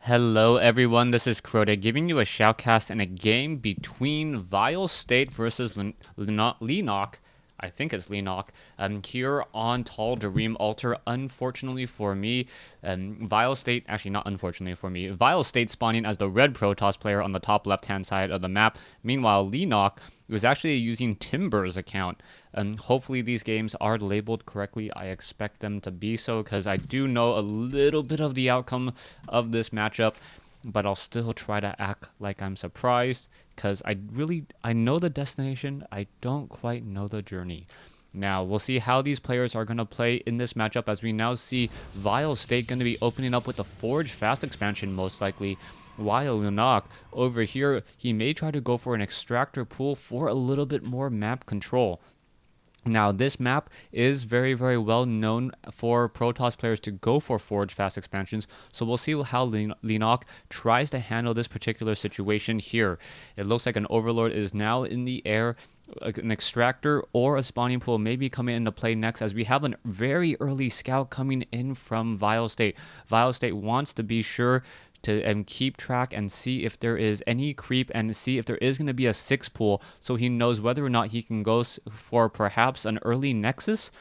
Hello everyone, this is Crota giving you a shoutcast in a game between vileState versus Leenock. I think it's Leenock. Here on Tall Dream Altar, unfortunately for me, vileState, actually not unfortunately for me, vileState spawning as the red Protoss player on the top left-hand side of the map. Meanwhile, Leenock was actually using Timber's account. Hopefully these games are labeled correctly. I expect them to be so because I do know a little bit of the outcome of this matchup, but I'll still try to act like I'm surprised because I know the destination. I don't quite know the journey. Now, we'll see how these players are going to play in this matchup as we now see vileState going to be opening up with the Forge Fast expansion most likely. While Leenock over here, he may try to go for an extractor pool for a little bit more map control. Now, this map is very, very well known for Protoss players to go for Forge Fast expansions, so we'll see how Leenock tries to handle this particular situation here. It looks like an Overlord is now in the air. An extractor or a spawning pool may be coming into play next as we have a very early scout coming in from vileState. vileState wants to be sure to keep track and see if there is any creep and see if there is going to be a 6 pool so he knows whether or not he can go for perhaps an early Nexus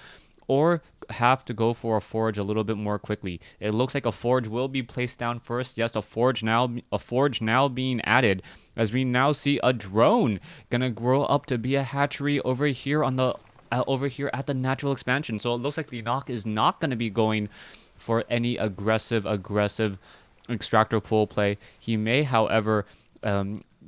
or have to go for a Forge a little bit more quickly. It looks like a Forge will be placed down first. Yes, a Forge now being added as we now see a drone gonna grow up to be a hatchery over here on the over here at the natural expansion. So it looks like Leenock is not going to be going for any aggressive extractor pool play. He may, however,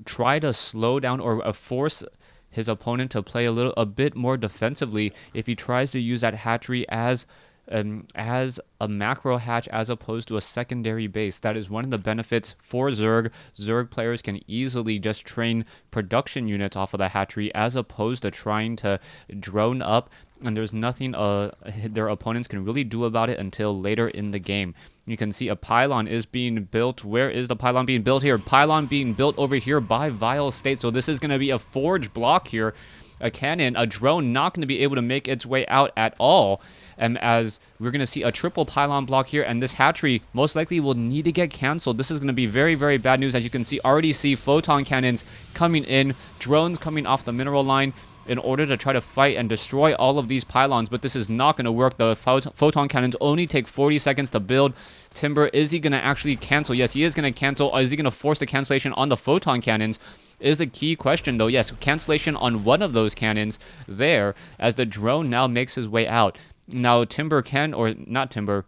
try to slow down or force his opponent to play a bit more defensively if he tries to use that hatchery as a macro hatch as opposed to a secondary base. That is one of the benefits for Zerg. Zerg players can easily just train production units off of the hatchery as opposed to trying to drone up, and there's nothing their opponents can really do about it until later in the game. You can see a pylon is being built. Where is the pylon being built here? Pylon being built over here by vileState. So this is going to be a Forge block here. A cannon, a drone not going to be able to make its way out at all. As we're going to see a triple pylon block here, and this hatchery most likely will need to get canceled. This is going to be very, very bad news. As you can see, already see photon cannons coming in, drones coming off the mineral line in order to try to fight and destroy all of these pylons, but this is not going to work. The photon cannons only take 40 seconds to build. Timber, is he going to actually cancel? Yes, he is going to cancel. Is he going to force the cancellation on the photon cannons? Is a key question, though. Yes, cancellation on one of those cannons there as the drone now makes his way out. Now, Timber can, or not Timber,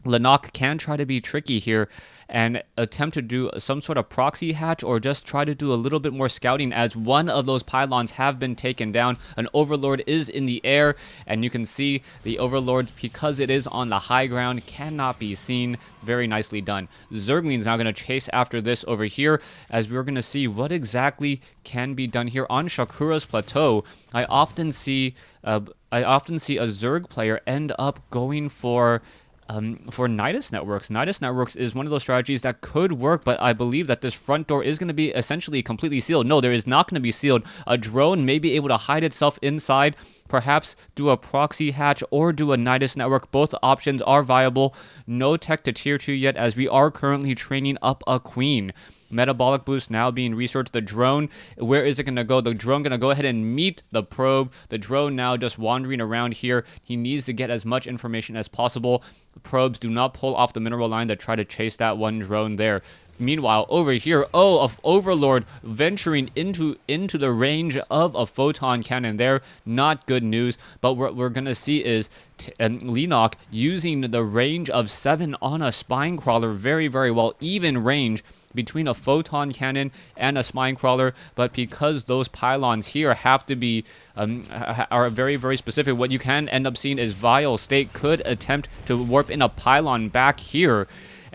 Leenock can try to be tricky here and attempt to do some sort of proxy hatch or just try to do a little bit more scouting as one of those pylons have been taken down. An Overlord is in the air, and you can see the Overlord, because it is on the high ground, cannot be seen. Very nicely done. Zergling's now going to chase after this over here as we're going to see what exactly can be done here on Shakura's Plateau. I often see a Zerg player end up going for Nidus Networks. Nidus Networks is one of those strategies that could work, but I believe that this front door is going to be essentially completely sealed. No, there is not going to be sealed. A drone may be able to hide itself inside, perhaps do a proxy hatch or do a Nidus Network. Both options are viable. No tech to tier 2 yet as we are currently training up a queen. Metabolic boost now being researched. The drone, where is it going to go? The drone going to go ahead and meet the probe. The drone now just wandering around here. He needs to get as much information as possible. Probes do not pull off the mineral line to try to chase that one drone there. Meanwhile, over here, a Overlord venturing into the range of a photon cannon there. Not good news, but what we're going to see is Leenock using the range of 7 on a spine crawler very, very well. Even range between a photon cannon and a spine crawler, but because those pylons here have to be are very, very specific, what you can end up seeing is vileState could attempt to warp in a pylon back here,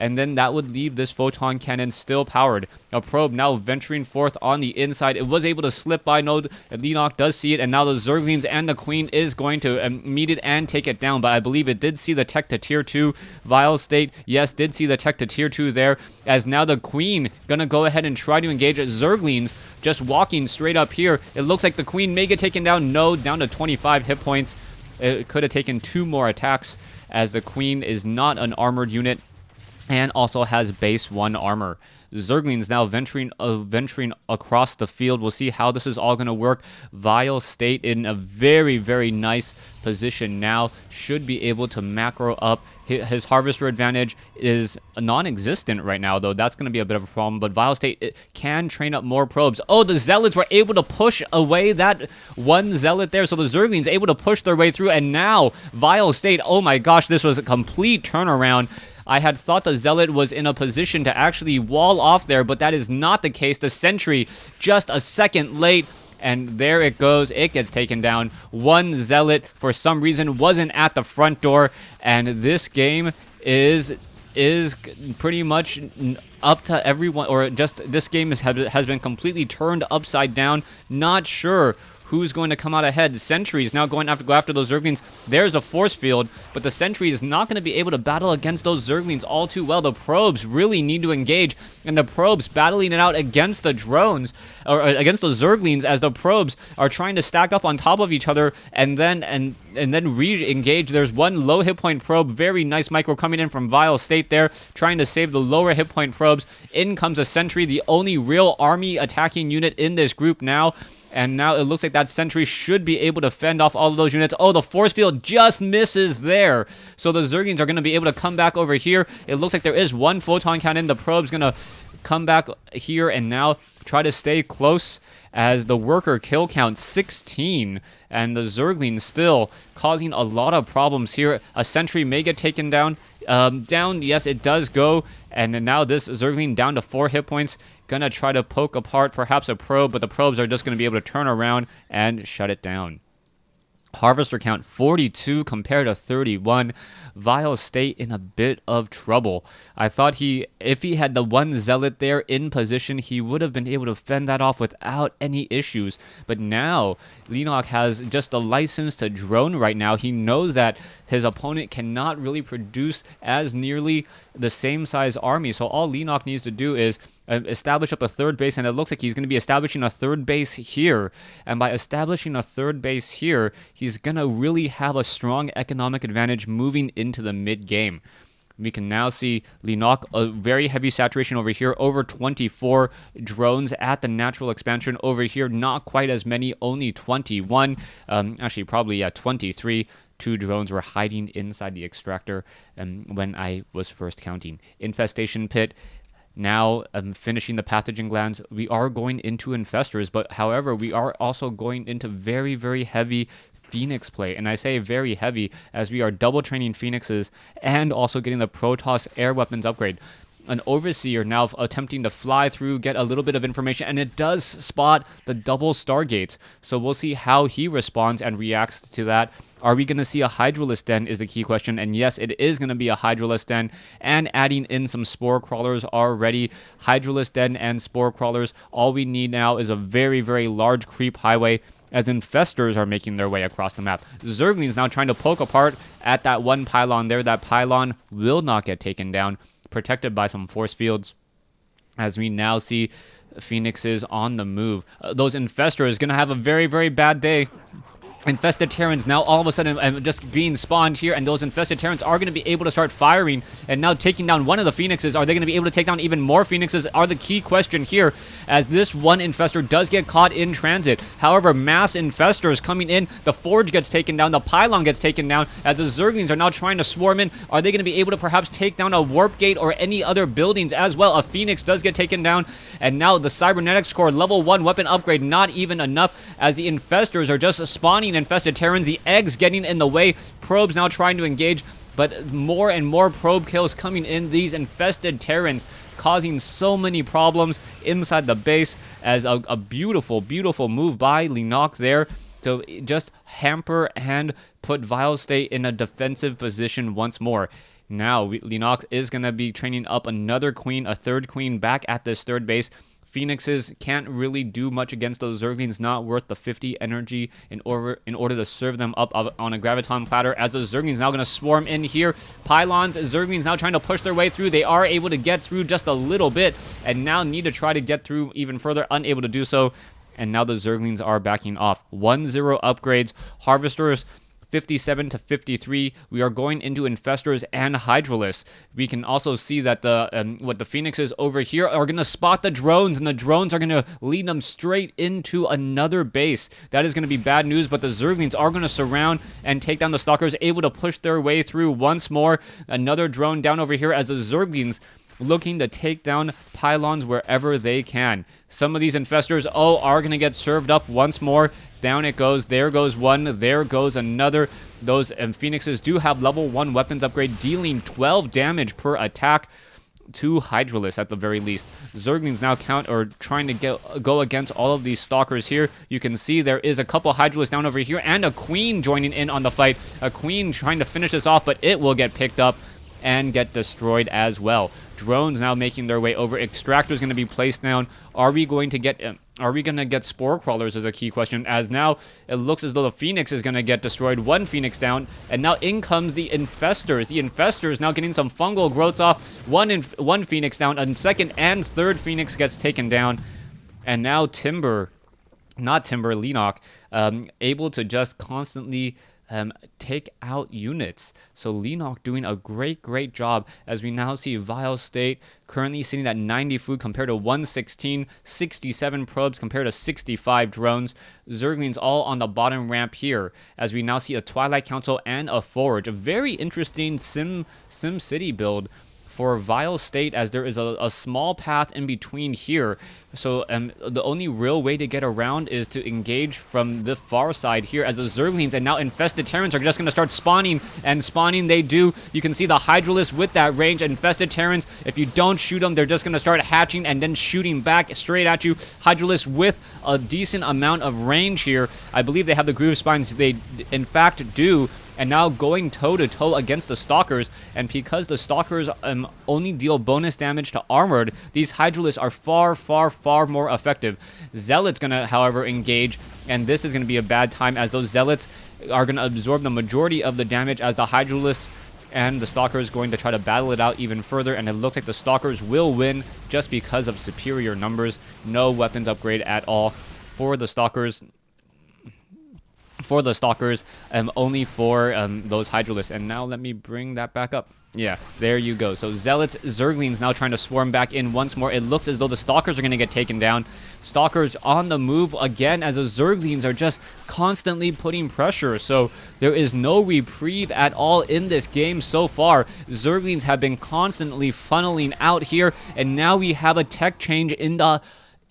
and then that would leave this photon cannon still powered. A probe now venturing forth on the inside. It was able to slip by. No, Leenock does see it, and now the Zerglings and the Queen is going to meet it and take it down, but I believe it did see the tech to tier 2. vileState, yes, did see the tech to tier 2 there, as now the Queen gonna go ahead and try to engage Zerglings just walking straight up here. It looks like the Queen may get taken down. No, down to 25 hit points. It could have taken 2 more attacks as the Queen is not an armored unit. and also has base 1 armor. Zerglings now venturing across the field. We'll see how this is all going to work. vileState in a very, very nice position now. Should be able to macro up. His Harvester advantage is non-existent right now, though. That's going to be a bit of a problem. But vileState can train up more probes. Oh, the Zealots were able to push away that one Zealot there. So the Zerglings able to push their way through. And now vileState, oh my gosh, this was a complete turnaround. I had thought the Zealot was in a position to actually wall off there, but that is not the case. The Sentry just a second late, and there it goes. It gets taken down. One Zealot, for some reason, wasn't at the front door, and this game is pretty much up to everyone, or just this game has been completely turned upside down. Not sure who's going to come out ahead. The Sentry is now going to have to go after those Zerglings. There's a force field, but the Sentry is not going to be able to battle against those Zerglings all too well. The probes really need to engage, and the probes battling it out against the drones, or against the Zerglings, as the probes are trying to stack up on top of each other and then re-engage. There's one low hit point probe. Very nice micro coming in from vileState there, trying to save the lower hit point probes. In comes a Sentry, the only real army attacking unit in this group now. And now it looks like that Sentry should be able to fend off all of those units. Oh, the force field just misses there. So the Zerglings are going to be able to come back over here. It looks like there is one photon cannon. The probe's going to come back here and now try to stay close, as the worker kill count 16. And the Zerglings still causing a lot of problems here. A Sentry may get taken down. Yes, it does go. And now this Zergling down to 4 hit points. Gonna try to poke apart perhaps a probe, but the probes are just gonna be able to turn around and shut it down. Harvester count 42 compared to 31. vileState in a bit of trouble. I thought if he had the one Zealot there in position, he would have been able to fend that off without any issues. But now, Leenock has just the license to drone right now. He knows that his opponent cannot really produce as nearly the same size army. So all Leenock needs to do is establish up a third base, and it looks like he's going to be establishing a third base here. And by establishing a third base here, he's going to really have a strong economic advantage moving into the mid-game. We can now see Leenock, a very heavy saturation over here, over 24 drones at the natural expansion. Over here, not quite as many, only 21. Actually, probably 23. 2 drones were hiding inside the extractor when I was first counting. Infestation pit. Now, finishing the pathogen glands, we are going into infestors, but however, we are also going into very, very heavy Phoenix play. And I say very heavy, as we are double training Phoenixes and also getting the Protoss air weapons upgrade. An Overseer now attempting to fly through, get a little bit of information, and it does spot the double Stargates. So we'll see how he responds and reacts to that. Are we going to see a Hydralisk Den is the key question, and yes, it is going to be a Hydralisk Den, and adding in some Spore Crawlers already. Hydralisk Den and Spore Crawlers, all we need now is a very, very large creep highway, as infestors are making their way across the map. Zerglings now trying to poke apart at that one pylon there. That pylon will not get taken down, protected by some force fields, as we now see Phoenixes on the move. Those infestors going to have a very, very bad day. Infested Terrans now all of a sudden just being spawned here, and those infested Terrans are going to be able to start firing and now taking down one of the Phoenixes. Are they going to be able to take down even more Phoenixes are the key question here, as this one infestor does get caught in transit. However, mass infestors coming in, the Forge gets taken down, the Pylon gets taken down, as the Zerglings are now trying to swarm in. Are they going to be able to perhaps take down a Warp Gate or any other buildings as well? A Phoenix does get taken down, and now the Cybernetics Core level 1 weapon upgrade not even enough, as the infestors are just spawning infested Terrans. The eggs getting in the way. Probes now trying to engage, but more and more probe kills coming in. These infested Terrans causing so many problems inside the base, as a beautiful, beautiful move by Leenock there to just hamper and put vileState in a defensive position once more. Now, Leenock is going to be training up another queen, a third queen back at this third base. Phoenixes can't really do much against those Zerglings, not worth the 50 energy in order to serve them up on a Graviton platter, as the Zerglings now going to swarm in here. Pylons, Zerglings now trying to push their way through. They are able to get through just a little bit, and now need to try to get through even further, unable to do so. And now the Zerglings are backing off. 1-0 upgrades. Harvesters 57 to 53. We are going into Infestors and Hydralisk. We can also see that the Phoenixes over here are going to spot the drones, and the drones are going to lead them straight into another base. That is going to be bad news, but the Zerglings are going to surround and take down the Stalkers, able to push their way through once more. Another drone down over here as the Zerglings looking to take down pylons wherever they can. Some of these Infestors, are going to get served up once more. Down it goes. There goes one. There goes another. Those Phoenixes do have level 1 weapons upgrade, dealing 12 damage per attack to Hydralisk at the very least. Zerglings now trying to go against all of these Stalkers here. You can see there is a couple Hydralisks down over here, and a Queen joining in on the fight. A Queen trying to finish this off, but it will get picked up and get destroyed as well. Drones now making their way over. Extractor is going to be placed down. Are we going to get Spore Crawlers is a key question, as now it looks as though the Phoenix is going to get destroyed. One Phoenix down, and now in comes the Infestors. The Infestors now getting some fungal growths off. One Phoenix down, and second and third Phoenix gets taken down. And now Leenock, able to just constantly take out units. So Leenock doing a great job, as we now see vileState currently sitting at 90 food compared to 116, 67 probes compared to 65 drones. Zerglings all on the bottom ramp here, as we now see a Twilight Council and a Forge. A very interesting Sim City build for vileState, as there is a small path in between here. So the only real way to get around is to engage from the far side here, as the Zerglings and now infested Terrans are just going to start spawning, and spawning they do. You can see the Hydralisk with that range. Infested Terrans, if you don't shoot them, they're just going to start hatching and then shooting back straight at you. Hydralisk with a decent amount of range here. I believe they have the Groove Spines. They in fact do. And now going toe-to-toe against the Stalkers. And because the Stalkers only deal bonus damage to Armored, these Hydralisks are far more effective. Zealots going to, however, engage. And this is going to be a bad time, as those Zealots are going to absorb the majority of the damage, as the Hydralisks and the Stalkers going to try to battle it out even further. And it looks like the Stalkers will win just because of superior numbers. No weapons upgrade at all for the Stalkers. Only for those Hydralisks. And now let me bring that back up. Yeah, there you go. So Zealots, Zerglings now trying to swarm back in once more. It looks as though the Stalkers are going to get taken down. Stalkers on the move again, as the Zerglings are just constantly putting pressure. So there is no reprieve at all in this game so far. Zerglings have been constantly funneling out here, and now we have a tech change into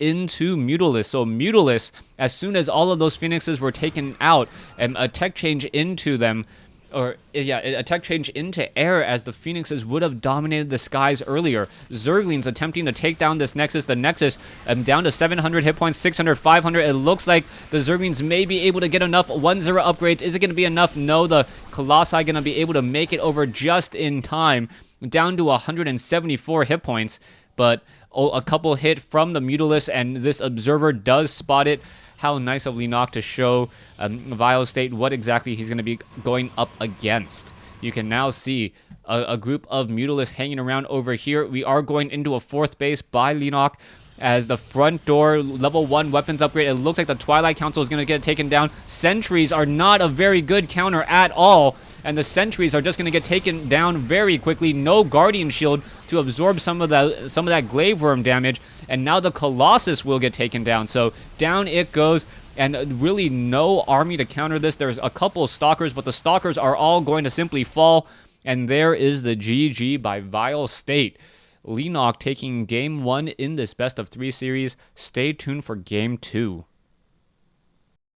Mutalisk. So Mutalisk, as soon as all of those Phoenixes were taken out, a tech change into them, a tech change into air, as the Phoenixes would have dominated the skies earlier. Zerglings attempting to take down this Nexus. The Nexus down to 700 hit points, 600, 500. It looks like the Zerglings may be able to get enough 1-0 upgrades. Is it going to be enough? No, the Colossi going to be able to make it over just in time, down to 174 hit points, but a couple hit from the Mutalisk, and this Observer does spot it. How nice of Leenock to show vileState what exactly he's going to be going up against. You can now see a group of Mutalisk hanging around over here. We are going into a 4th base by Leenock, as the front door level 1 weapons upgrade. It looks like the Twilight Council is going to get taken down. Sentries are not a very good counter at all, and the Sentries are just going to get taken down very quickly. No Guardian Shield to absorb some of that Glaive Worm damage, and now the Colossus will get taken down. So down it goes, and really no army to counter this. There's a couple of Stalkers, but the Stalkers are all going to simply fall, and there is the GG by vileState. Leenock taking Game 1 in this best of 3 series. Stay tuned for Game 2.